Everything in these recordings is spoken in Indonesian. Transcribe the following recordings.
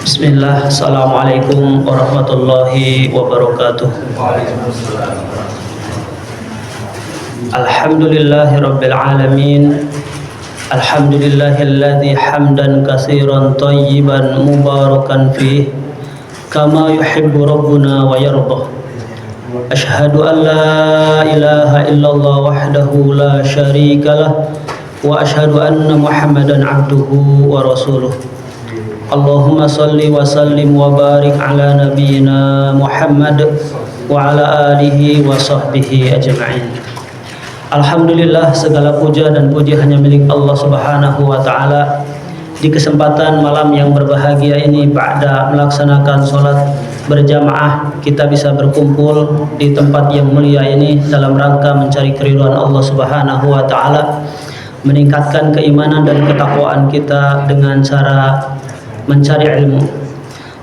Bismillah, Assalamualaikum warahmatullahi wabarakatuh. Alhamdulillahi rabbil alamin. Alhamdulillahilladzi hamdan katsiran thayyiban mubarakan fih kama yuhibbu rabbuna wa yardah. Ashhadu an la ilaha illallah wahdahu la syarikalah wa ashhadu anna Muhammadan abduhu wa rasuluh. Allahumma salli wa sallim wa barik ala nabiyyina Muhammad wa ala alihi wa sahbihi ajma'in. Alhamdulillah, segala puja dan puji hanya milik Allah Subhanahu wa taala. Di kesempatan malam yang berbahagia ini, pada melaksanakan sholat berjamaah, kita bisa berkumpul di tempat yang mulia ini dalam rangka mencari keridhaan Allah Subhanahu wa taala, meningkatkan keimanan dan ketakwaan kita dengan cara mencari ilmu.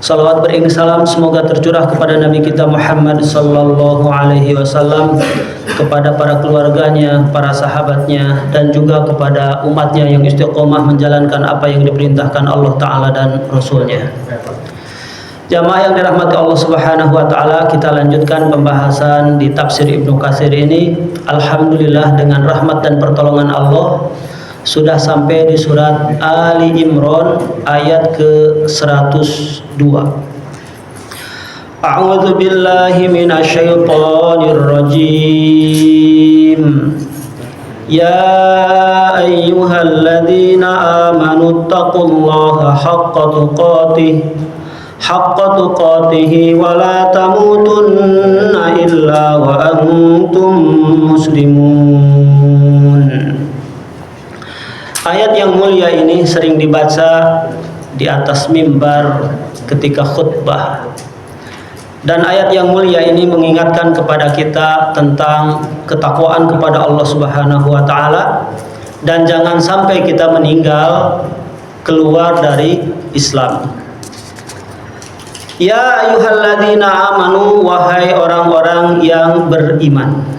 Salawat beriring salam semoga tercurah kepada Nabi kita Muhammad sallallahu alaihi wasallam, kepada para keluarganya, para sahabatnya, dan juga kepada umatnya yang istiqomah menjalankan apa yang diperintahkan Allah Ta'ala dan Rasulnya. Jamaah yang dirahmati Allah Subhanahu wa taala, kita lanjutkan pembahasan di tafsir Ibnu Katsir ini. Alhamdulillah, dengan rahmat dan pertolongan Allah sudah sampai di surat Ali Imran ayat ke-102. A'udzu billahi minasyaitonir rajim. Ya ayyuhalladzina amanu taqullaha haqqa tuqatih wa la tamutunna illa wa antum muslimun. Ayat yang mulia ini sering dibaca di atas mimbar ketika khutbah. Dan ayat yang mulia ini mengingatkan kepada kita tentang ketakwaan kepada Allah Subhanahu wa taala, dan jangan sampai kita meninggal keluar dari Islam. Ya ayyuhalladzina amanu, wahai orang-orang yang beriman.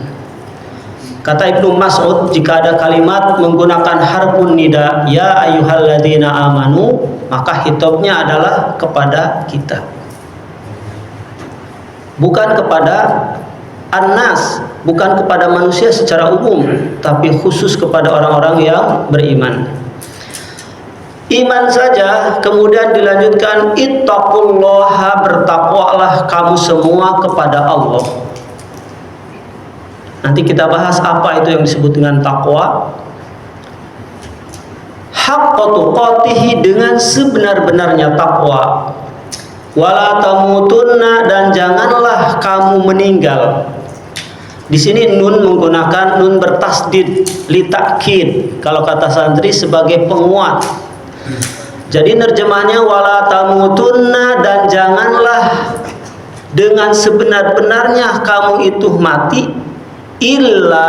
Kata Ibnu Mas'ud, jika ada kalimat menggunakan harfun nida, ya ayyuhalladzina amanu, maka hitobnya adalah kepada kita, bukan kepada annas, bukan kepada manusia secara umum, tapi khusus kepada orang-orang yang beriman. Iman saja, kemudian dilanjutkan ittaqullaha, bertakwalah kamu semua kepada Allah. Nanti kita bahas apa itu yang disebut dengan takwa. Haqqa tuqatih, dengan sebenar-benarnya takwa. Wala tamutunna, dan janganlah kamu meninggal. Di sini nun menggunakan nun bertasdid li takkid, kalau kata santri sebagai penguat. Jadi nerjemahnya wala tamutunna, dan janganlah dengan sebenar-benarnya kamu itu mati, illa,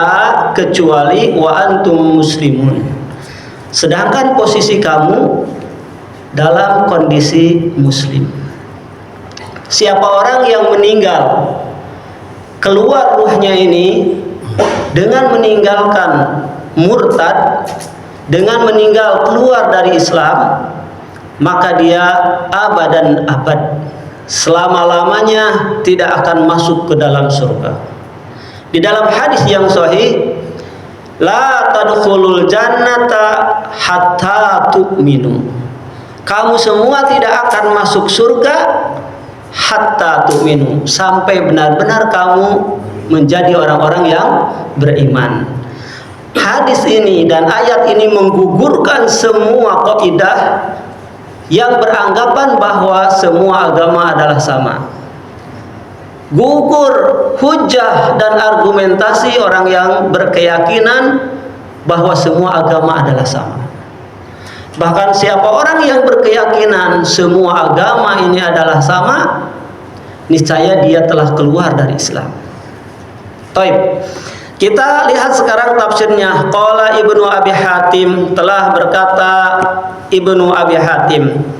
kecuali wa antum muslimun, sedangkan posisi kamu dalam kondisi muslim. Siapa orang yang meninggal keluar ruhnya ini dengan meninggalkan murtad, dengan meninggal keluar dari Islam, maka dia abadan abad, selama-lamanya tidak akan masuk ke dalam surga. Di dalam hadis yang sahih, la tadkhulul jannata hatta tu'minu, kamu semua tidak akan masuk surga hatta tu'minu, sampai benar-benar kamu menjadi orang-orang yang beriman. Hadis ini dan ayat ini menggugurkan semua kaidah yang beranggapan bahwa semua agama adalah sama. Gugur hujah dan argumentasi orang yang berkeyakinan bahwa semua agama adalah sama. Bahkan siapa orang yang berkeyakinan semua agama ini adalah sama, niscaya dia telah keluar dari Islam. Taib. Kita lihat sekarang tafsirnya. Qala Ibnu Abi Hatim, telah berkata Ibnu Abi Hatim.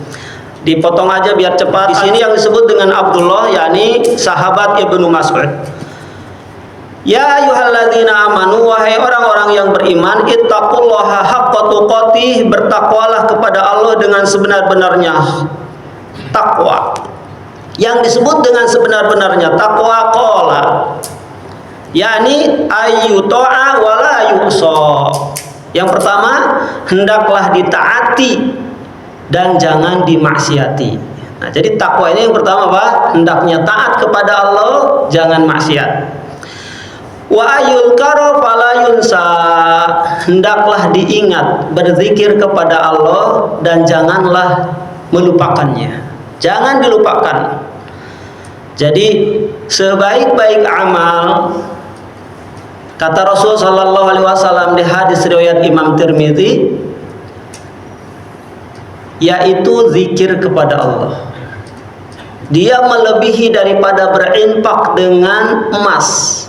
Dipotong aja biar cepat. Di sini yang disebut dengan Abdullah, yakni sahabat Ibnu Mas'ud. Ya ayyuhalladzina amanu, wahai orang-orang yang beriman, ittaqullaha haqqa tuqatih, bertakwalah kepada Allah dengan sebenar-benarnya takwa. Yang disebut dengan sebenar-benarnya takwa qala, yakni ayyuta'a wa la yu'sa. Yang pertama, hendaklah ditaati dan jangan dimaksiati. Nah, jadi takwa ini yang pertama apa? Hendaknya taat kepada Allah, jangan maksiat. Wa ayulkaro fala yunsa, hendaklah diingat, berzikir kepada Allah dan janganlah melupakannya. Jangan dilupakan. Jadi sebaik-baik amal, kata Rasul sallallahu alaihi wasallam di hadis riwayat Imam Tirmidzi, yaitu zikir kepada Allah. Dia melebihi daripada berinfak dengan emas,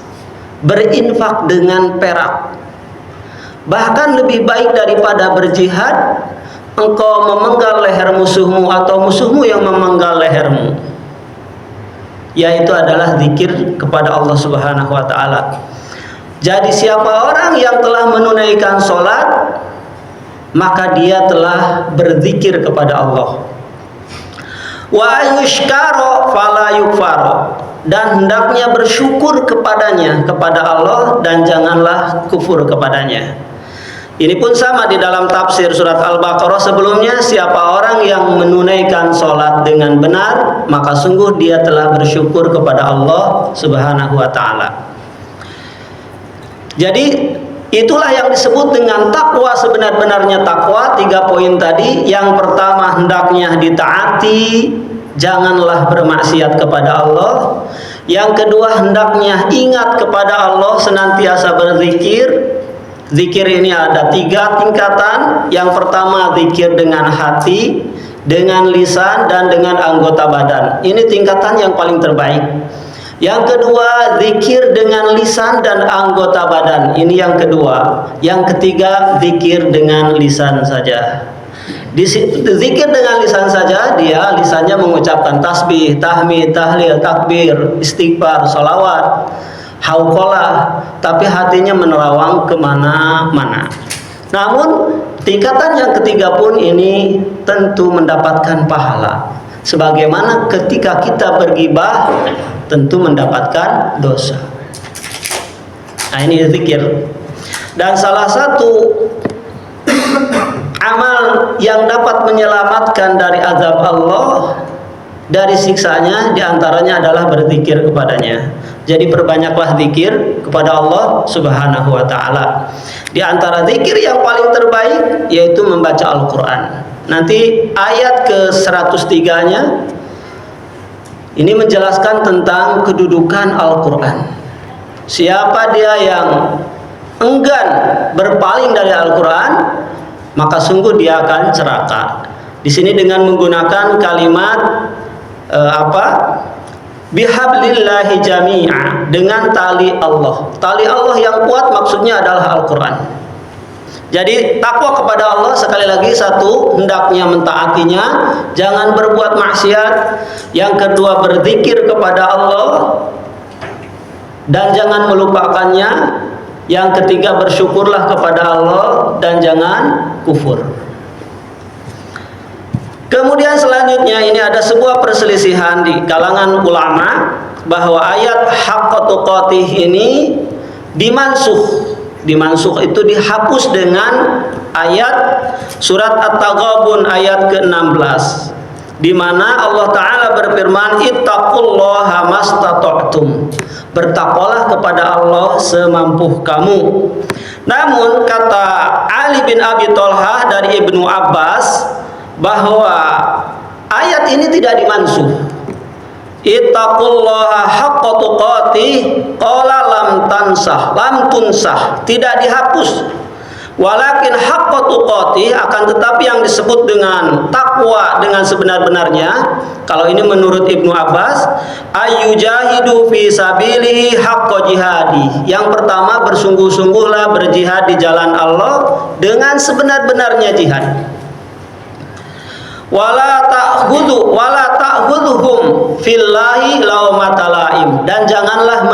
berinfak dengan perak. Bahkan lebih baik daripada berjihad, engkau memenggal leher musuhmu atau musuhmu yang memenggal lehermu, yaitu adalah zikir kepada Allah Subhanahu wa taala. Jadi siapa orang yang telah menunaikan sholat, maka dia telah berzikir kepada Allah. Wa yushkaro fala yukfaro, dan hendaknya bersyukur kepadanya, kepada Allah, dan janganlah kufur kepadanya. Ini pun sama di dalam tafsir surat Al-Baqarah sebelumnya, siapa orang yang menunaikan sholat dengan benar, maka sungguh dia telah bersyukur kepada Allah Subhanahu wa ta'ala. Jadi itulah yang disebut dengan takwa sebenar-benarnya takwa. 3 poin tadi. Yang pertama, hendaknya ditaati, janganlah bermaksiat kepada Allah. Yang kedua, hendaknya ingat kepada Allah, senantiasa berzikir. Zikir ini ada 3 tingkatan. Yang pertama, zikir dengan hati, dengan lisan, dan dengan anggota badan. Ini tingkatan yang paling terbaik. Yang kedua, zikir dengan lisan dan anggota badan. Ini yang kedua. Yang ketiga, zikir dengan lisan saja. Zikir dengan lisan saja, dia lisannya mengucapkan tasbih, tahmid, tahlil, takbir, istighfar, salawat, hauqalah, tapi hatinya menerawang kemana-mana. Namun tingkatan yang ketiga pun ini tentu mendapatkan pahala, sebagaimana ketika kita bergibah tentu mendapatkan dosa. Nah, ini zikir. Dan salah satu amal yang dapat menyelamatkan dari azab Allah, dari siksanya, diantaranya adalah berzikir kepadanya. Jadi perbanyaklah zikir kepada Allah Subhanahu wa ta'ala. Di antara zikir yang paling terbaik yaitu membaca Al-Quran. Nanti ayat ke-103-nya ini menjelaskan tentang kedudukan Al-Quran. Siapa dia yang enggan berpaling dari Al-Quran, maka sungguh dia akan celaka. Di sini dengan menggunakan kalimat bihablillahi jami'a, dengan tali Allah. Tali Allah yang kuat maksudnya adalah Al-Quran. Jadi takwa kepada Allah sekali lagi, satu, hendaknya mentaatinya, jangan berbuat maksiat. Yang kedua, berzikir kepada Allah dan jangan melupakannya. Yang ketiga, bersyukurlah kepada Allah dan jangan kufur. Kemudian selanjutnya ini ada sebuah perselisihan di kalangan ulama bahwa ayat haqqa tuqatih ini dimansuh itu dihapus dengan ayat surat At-Taghabun ayat ke-16, di mana Allah Ta'ala berfirman, ittaqullaha mastata'tum, bertakwalah kepada Allah semampu kamu. Namun kata Ali bin Abi Thalhah dari Ibnu Abbas bahwa ayat ini tidak dimansuh. Ittaqullaha haqqa tuqatih qala lam tunsah, tidak dihapus. Walakin haqqa tuqatih, akan tetapi yang disebut dengan takwa dengan sebenar-benarnya, kalau ini menurut Ibnu Abbas, ayyujahidu fi sabilihi haqqa jihadi. Yang pertama, bersungguh-sungguhlah berjihad di jalan Allah dengan sebenar-benarnya jihad. Wala ta'khudhuhum fillahi laumata laim, dan janganlah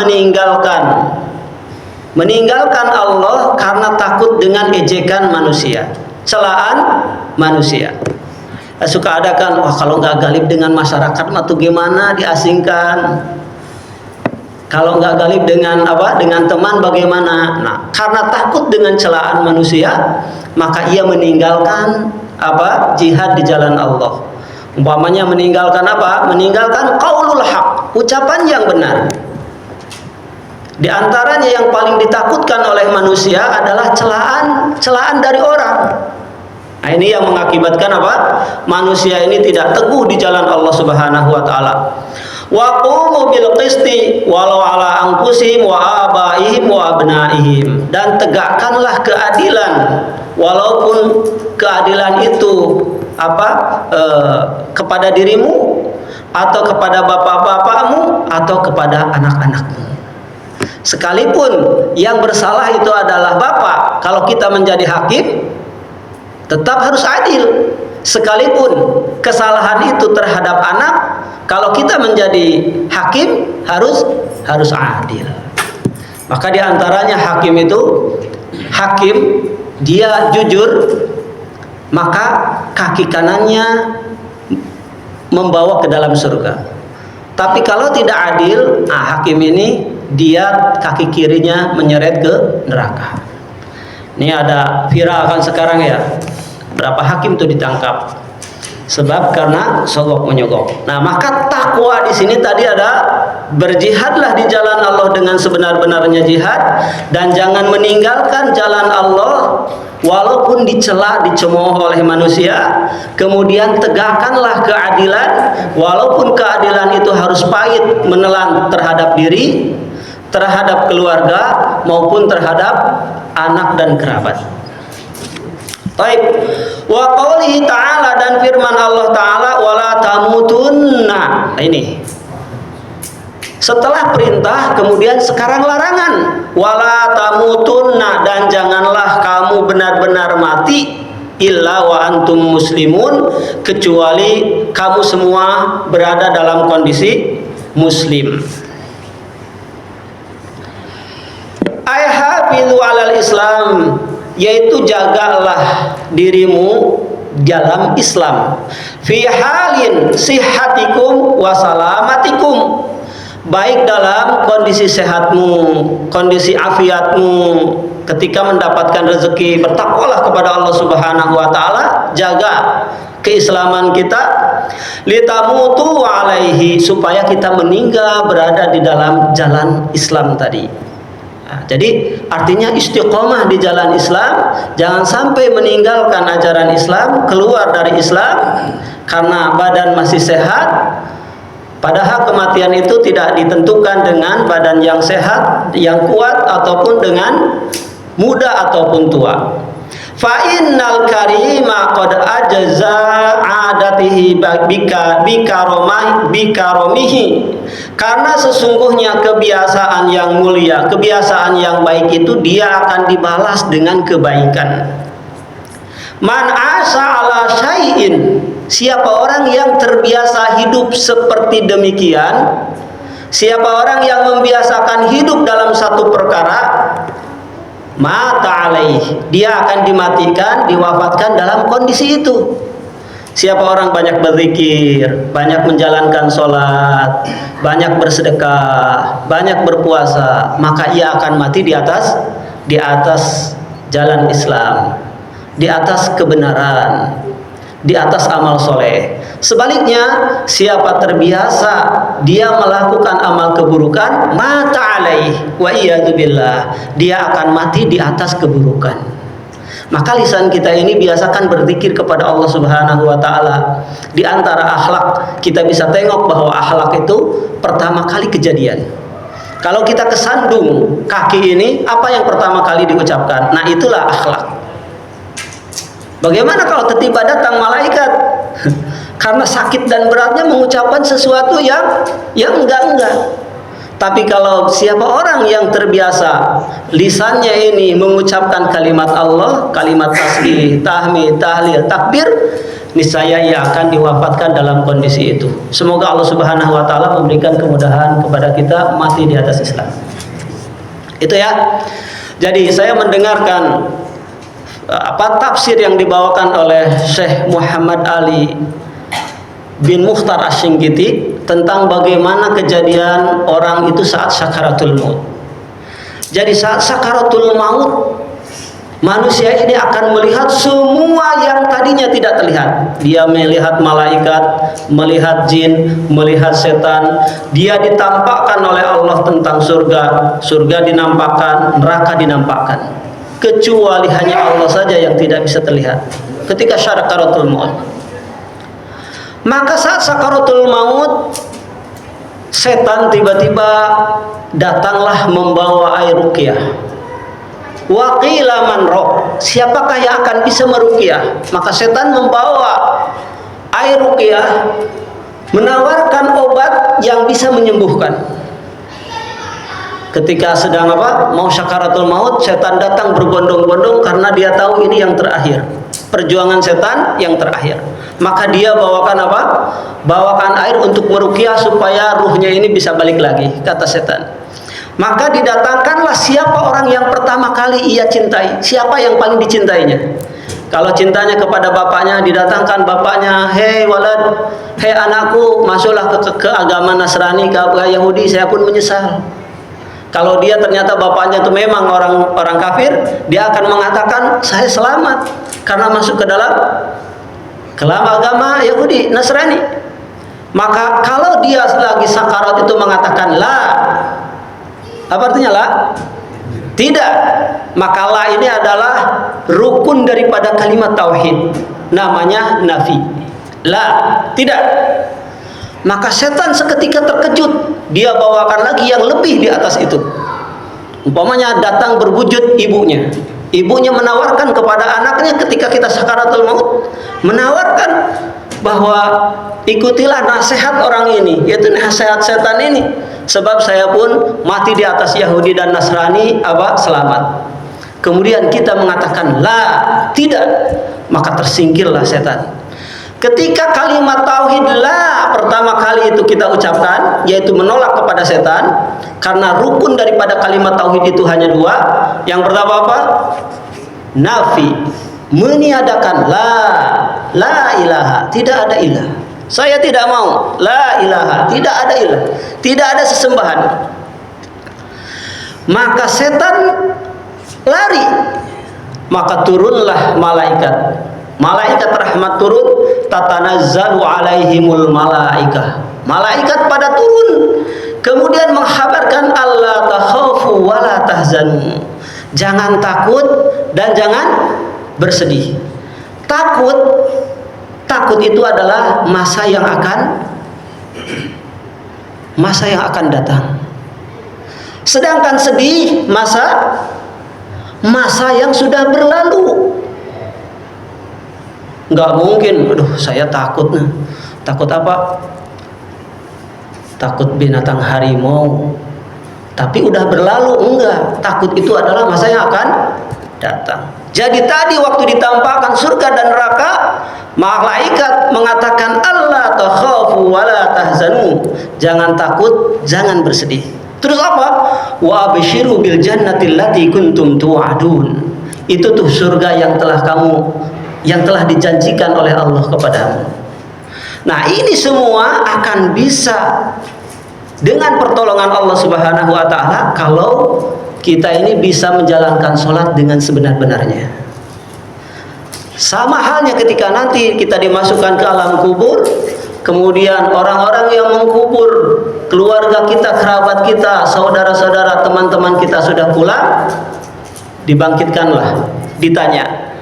meninggalkan Allah karena takut dengan ejekan manusia, celaan manusia. Suka ada kan, wah kalau nggak galib dengan masyarakat mah tuh gimana, diasingkan. Kalau nggak galib dengan apa, dengan teman bagaimana? Nah, karena takut dengan celaan manusia, maka ia meninggalkan apa, jihad di jalan Allah. Umpamanya meninggalkan apa? Meninggalkan qaulul haq, ucapan yang benar. Di antaranya yang paling ditakutkan oleh manusia adalah celaan dari orang. Nah, ini yang mengakibatkan apa? Manusia ini tidak teguh di jalan Allah Subhanahu wa taala. Wa qumu bil qisti walau ala anfusihim wa abaihim wa abnaihim, dan tegakkanlah keadilan walaupun keadilan itu apa, kepada dirimu atau kepada bapak-bapakmu atau kepada anak-anakmu. Sekalipun yang bersalah itu adalah bapak, kalau kita menjadi hakim tetap harus adil. Sekalipun kesalahan itu terhadap anak, kalau kita menjadi hakim harus adil. Maka diantaranya hakim itu, hakim dia jujur, maka kaki kanannya membawa ke dalam surga. Tapi kalau tidak adil, hakim ini dia kaki kirinya menyeret ke neraka. Ini ada viral kan sekarang ya. Berapa hakim tuh ditangkap sebab karena sogok menyogok. Nah, maka takwa di sini tadi ada berjihadlah di jalan Allah dengan sebenar-benarnya jihad, dan jangan meninggalkan jalan Allah walaupun dicela, dicemooh oleh manusia. Kemudian tegakkanlah keadilan walaupun keadilan itu harus pahit menelan terhadap diri, terhadap keluarga maupun terhadap anak dan kerabat. Baik, wa qaulihi ta'ala, dan firman Allah Ta'ala, wala tamutunna. Nah, ini setelah perintah kemudian sekarang larangan, wala tamutunna, dan janganlah kamu benar-benar mati illa wa antum muslimun, kecuali kamu semua berada dalam kondisi muslim. Ay hafizu alal Islam, yaitu jagalah dirimu dalam Islam, fi halin sihhatikum wa salamatikum, baik dalam kondisi sehatmu, kondisi afiatmu, ketika mendapatkan rezeki, bertakwalah kepada Allah Subhanahu wa taala, jaga keislaman kita, litamutu alaihi, supaya kita meninggal berada di dalam jalan Islam tadi. Jadi artinya istiqomah di jalan Islam, jangan sampai meninggalkan ajaran Islam, keluar dari Islam karena badan masih sehat. Padahal kematian itu tidak ditentukan dengan badan yang sehat, yang kuat, ataupun dengan muda ataupun tua. Fa innal karima qad ajza adatihi bikaromihi, karena sesungguhnya kebiasaan yang mulia, kebiasaan yang baik itu dia akan dibalas dengan kebaikan. Man asa ala syai'in, siapa orang yang terbiasa hidup seperti demikian, siapa orang yang membiasakan hidup dalam satu perkara, mata alaih, dia akan dimatikan, diwafatkan dalam kondisi itu. Siapa orang banyak berzikir, banyak menjalankan sholat, banyak bersedekah, banyak berpuasa, maka ia akan mati di atas jalan Islam, di atas kebenaran, di atas amal soleh. Sebaliknya, siapa terbiasa dia melakukan amal keburukan, mata alaih wa iyadzubillah, dia akan mati di atas keburukan. Maka lisan kita ini biasakan berzikir kepada Allah Subhanahu wa taala. Di antara akhlak, kita bisa tengok bahwa akhlak itu pertama kali kejadian. Kalau kita kesandung kaki ini, apa yang pertama kali diucapkan? Nah, itulah akhlak. Bagaimana kalau tiba-tiba datang malaikat karena sakit dan beratnya mengucapkan sesuatu yang enggak. Tapi kalau siapa orang yang terbiasa lisannya ini mengucapkan kalimat Allah, kalimat tasbih, tahmid, tahlil, takbir, niscaya ia akan diwafatkan dalam kondisi itu. Semoga Allah Subhanahu wa taala memberikan kemudahan kepada kita mati di atas Islam. Itu ya. Jadi saya mendengarkan tafsir yang dibawakan oleh Syekh Muhammad Ali bin Mukhtar Asy-Shinqiti tentang bagaimana kejadian orang itu saat sakaratul maut. Jadi saat sakaratul maut, manusia ini akan melihat semua yang tadinya tidak terlihat. Dia melihat malaikat, melihat jin, melihat setan. Dia ditampakkan oleh Allah tentang surga, surga dinampakkan, neraka dinampakkan. Kecuali hanya Allah saja yang tidak bisa terlihat ketika sakaratul maut. Maka saat sakaratul maut, setan tiba-tiba datanglah membawa air ruqyah. Wa qila man raq, siapakah yang akan bisa meruqyah? Maka setan membawa air ruqyah, menawarkan obat yang bisa menyembuhkan. Ketika sedang mau sakaratul maut, setan datang berbondong-bondong karena dia tahu ini yang terakhir. Perjuangan setan yang terakhir. Maka dia bawakan Bawakan air untuk meruqyah supaya ruhnya ini bisa balik lagi, kata setan. Maka didatangkanlah siapa orang yang pertama kali ia cintai, siapa yang paling dicintainya. Kalau cintanya kepada bapaknya, didatangkan bapaknya, hei walad, hei anakku, masuklah ke agama Nasrani, ke agama Yahudi, saya pun menyesal. Kalau dia ternyata bapaknya itu memang orang kafir, dia akan mengatakan saya selamat karena masuk ke dalam agama Yahudi, Nasrani. Maka kalau dia lagi sakarat itu mengatakan la, apa artinya la? Tidak. Maka la ini adalah rukun daripada kalimat tauhid, namanya nafi. La, tidak. Maka setan seketika terkejut, dia bawakan lagi yang lebih di atas itu. Umpamanya datang berwujud ibunya. Ibunya menawarkan kepada anaknya ketika kita sakaratul maut, menawarkan bahwa ikutilah nasihat orang ini, yaitu nasihat setan ini, sebab saya pun mati di atas Yahudi dan Nasrani selamat. Kemudian kita mengatakan la, tidak, maka tersingkirlah setan. Ketika kalimat tauhid la pertama kali itu kita ucapkan, yaitu menolak kepada setan, karena rukun daripada kalimat tauhid itu hanya dua. Yang pertama apa? Nafi, meniadakan la ilaha, tidak ada ilah. Saya tidak mau la ilaha, tidak ada ilah, tidak ada sesembahan. Maka setan lari, maka turunlah malaikat. Malaikat rahmat turun, tatanazzalu alaihimul malaikah. Malaikat pada turun, kemudian menghabarkan Allah takhafu wala tahzanu. Jangan takut dan jangan bersedih. Takut itu adalah masa yang akan datang. Sedangkan sedih masa yang sudah berlalu. Nggak mungkin, aduh saya takut. Takut apa? Takut binatang harimau. Tapi udah berlalu, enggak. Takut itu adalah masa yang akan datang. Jadi tadi waktu ditampakkan surga dan neraka, malaikat mengatakan Allah takhafu wala tahzanu. Jangan takut, jangan bersedih. Terus apa? Wa absyiru bil jannati allati kuntum tu'adun. Itu tuh surga yang telah dijanjikan oleh Allah kepadamu. Nah, ini semua akan bisa dengan pertolongan Allah Subhanahu wa taala kalau kita ini bisa menjalankan sholat dengan sebenar-benarnya. Sama halnya ketika nanti kita dimasukkan ke alam kubur, kemudian orang-orang yang mengkubur keluarga kita, kerabat kita, saudara-saudara, teman-teman kita sudah pulang, dibangkitkanlah, ditanya.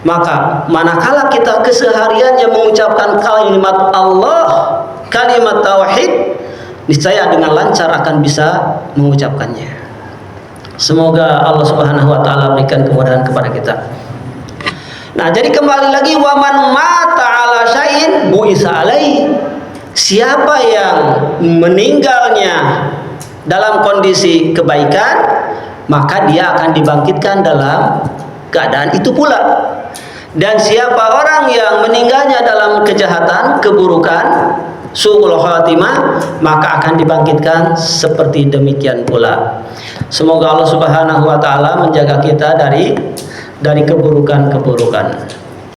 Maka manakala kita kesehariannya mengucapkan kalimat Allah, kalimat tauhid, niscaya dengan lancar akan bisa mengucapkannya. Semoga Allah Subhanahu wa taala berikan kemudahan kepada kita. Nah, jadi kembali lagi, waman mata ala syai'in bu'isa alaihi. Siapa yang meninggalnya dalam kondisi kebaikan, maka dia akan dibangkitkan dalam keadaan itu pula. Dan siapa orang yang meninggalnya dalam kejahatan, keburukan, su'ul khatimah, maka akan dibangkitkan seperti demikian pula. Semoga Allah Subhanahu wa taala menjaga kita dari dari keburukan-keburukan.